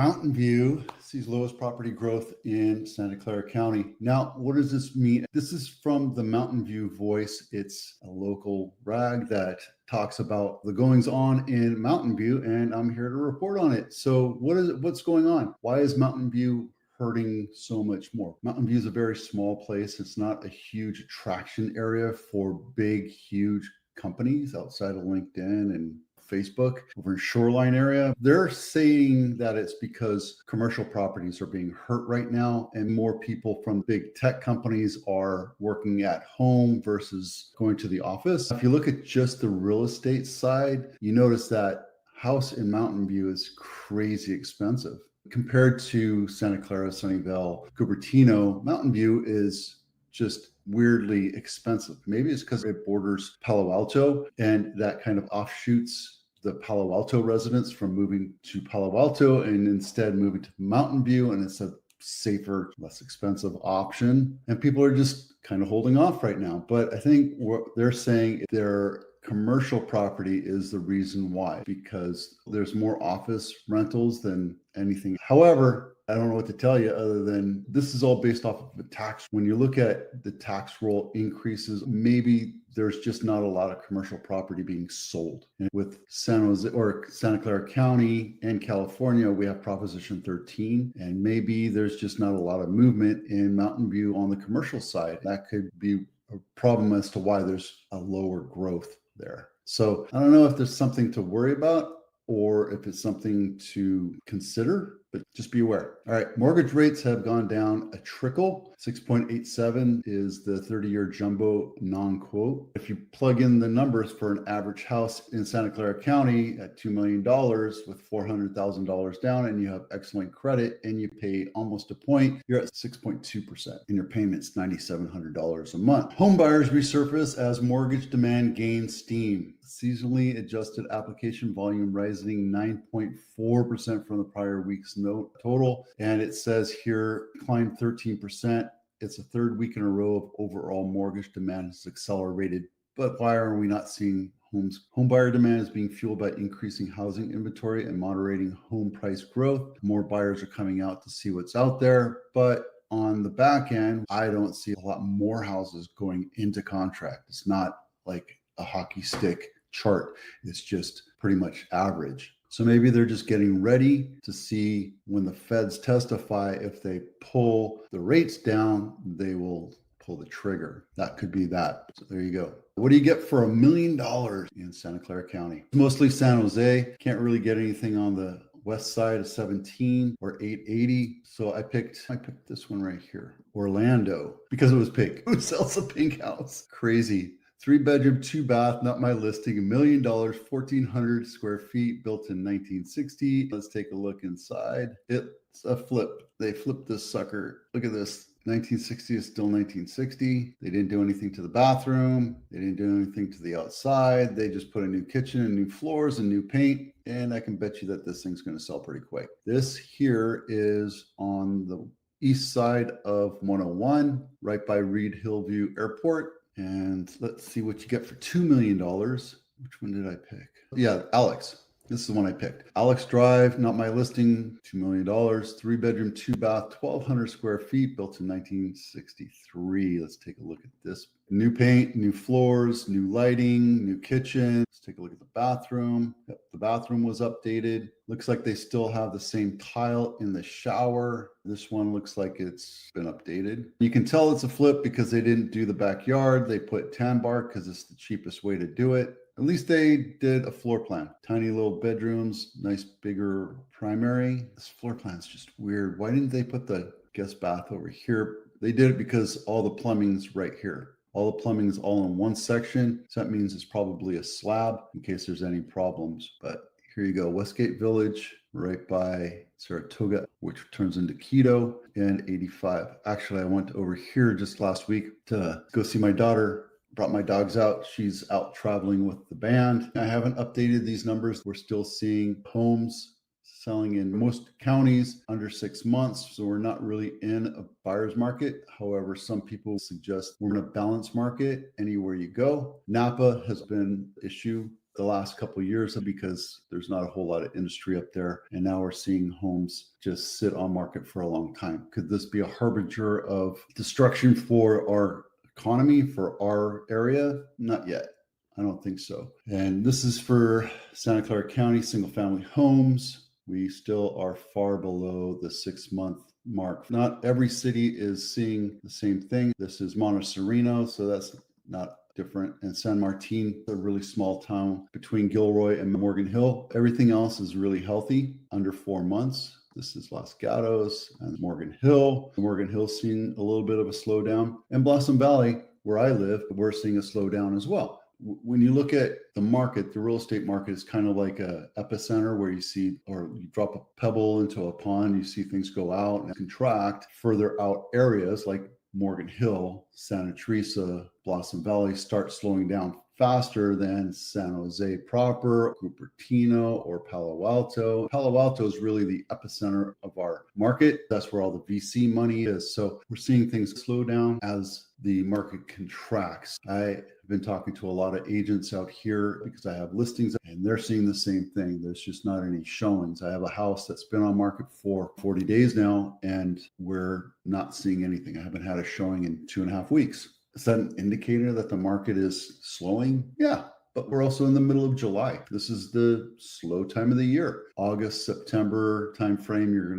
Mountain View sees lowest property growth in Santa Clara County. Now, what does this mean? This is from the Mountain View Voice. It's a local rag that talks about the goings on in Mountain View, and I'm here to report on it. So what's going on? Why is Mountain View hurting so much more? Mountain View is a very small place. It's not a huge attraction area for big, huge companies outside of LinkedIn and Facebook over in Shoreline area. They're saying that it's because commercial properties are being hurt right now and more people from big tech companies are working at home versus going to the office. If you look at just the real estate side, you notice that house in Mountain View is crazy expensive. Compared to Santa Clara, Sunnyvale, Cupertino, Mountain View is just weirdly expensive. Maybe it's because it borders Palo Alto and that kind of offshoots the Palo Alto residents from moving to Palo Alto and instead moving to Mountain View, and it's a safer, less expensive option. And people are just kind of holding off right now. But I think what they're saying, their commercial property is the reason why, because there's more office rentals than anything. However, I don't know what to tell you other than this is all based off of the tax. When you look at the tax roll increases, maybe there's just not a lot of commercial property being sold. And with San Jose or Santa Clara County and California, we have Proposition 13, and maybe there's just not a lot of movement in Mountain View on the commercial side. That could be a problem as to why there's a lower growth there. So I don't know if there's something to worry about or if it's something to consider, but just be aware. All right, mortgage rates have gone down a trickle. 6.87 is the 30-year jumbo non-quote. If you plug in the numbers for an average house in Santa Clara County at $2 million with $400,000 down and you have excellent credit and you pay almost a point, you're at 6.2% and your payment's $9,700 a month. Homebuyers resurface as mortgage demand gains steam. Seasonally adjusted application volume rising 9.4% from the prior week's note total. And it says here climbed 13%. It's the third week in a row of overall mortgage demand has accelerated. But why are we not seeing homes? Homebuyer demand is being fueled by increasing housing inventory and moderating home price growth. More buyers are coming out to see what's out there. But on the back end, I don't see a lot more houses going into contract. It's not like a hockey stick chart. It's just pretty much average. So maybe they're just getting ready to see when the feds testify, if they pull the rates down, they will pull the trigger. That could be that. So there you go. What do you get for $1 million in Santa Clara County? Mostly San Jose. Can't really get anything on the west side of 17 or 880. So I picked this one right here, Orlando, because it was pink. Who sells a pink house? Crazy. 3-bedroom, 2-bath, not my listing, $1 million, 1,400 square feet, built in 1960. Let's take a look inside. It's a flip. They flipped this sucker. Look at this. 1960 is still 1960. They didn't do anything to the bathroom. They didn't do anything to the outside. They just put a new kitchen and new floors and new paint. And I can bet you that this thing's going to sell pretty quick. This here is on the east side of 101, right by Reed Hillview Airport. And let's see what you get for $2 million. Which one did I pick? Yeah, Alex. This is the one I picked. Alex Drive, not my listing, $2 million, 3-bedroom, 2-bath, 1,200 square feet, built in 1963. Let's take a look at this. New paint, new floors, new lighting, new kitchen. Let's take a look at the bathroom. Yep, the bathroom was updated. Looks like they still have the same tile in the shower. This one looks like it's been updated. You can tell it's a flip because they didn't do the backyard. They put tan bark because it's the cheapest way to do it. At least they did a floor plan. Tiny little bedrooms, nice bigger primary. This floor plan is just weird. Why didn't they put the guest bath over here? They did it because all the plumbing's right here. All the plumbing is all in one section. So that means it's probably a slab in case there's any problems. But here you go. Westgate Village, right by Saratoga, which turns into Quito, and 85. Actually, I went over here just last week to go see my daughter. Brought my dogs out. She's out traveling with the band. I haven't updated these numbers. We're still seeing homes selling in most counties under 6 months. So we're not really in a buyer's market. However, some people suggest we're in a balanced market anywhere you go. Napa has been an issue the last couple of years because there's not a whole lot of industry up there. And now we're seeing homes just sit on market for a long time. Could this be a harbinger of destruction for our economy, for our area? Not yet. I don't think so. And this is for Santa Clara County single family homes. We still are far below the 6-month mark. Not every city is seeing the same thing. This is Montecito, so that's not different. And San Martin, a really small town between Gilroy and Morgan Hill. Everything else is really healthy, under 4 months. This is Los Gatos and Morgan Hill. Morgan Hill's seeing a little bit of a slowdown. And Blossom Valley, where I live, we're seeing a slowdown as well. When you look at the market, the real estate market is kind of like a epicenter where you see, or you drop a pebble into a pond, you see things go out and contract. Further out areas like Morgan Hill, Santa Teresa, Blossom Valley start slowing down faster than San Jose proper, Cupertino, or Palo Alto. Palo Alto is really the epicenter of our market. That's where all the VC money is. So we're seeing things slow down as the market contracts. I've been talking to a lot of agents out here because I have listings and they're seeing the same thing. There's just not any showings. I have a house that's been on market for 40 days now and we're not seeing anything. I haven't had a showing in 2.5 weeks. Is that an indicator that the market is slowing? Yeah, but we're also in the middle of July. This is the slow time of the year. August, September timeframe, you're going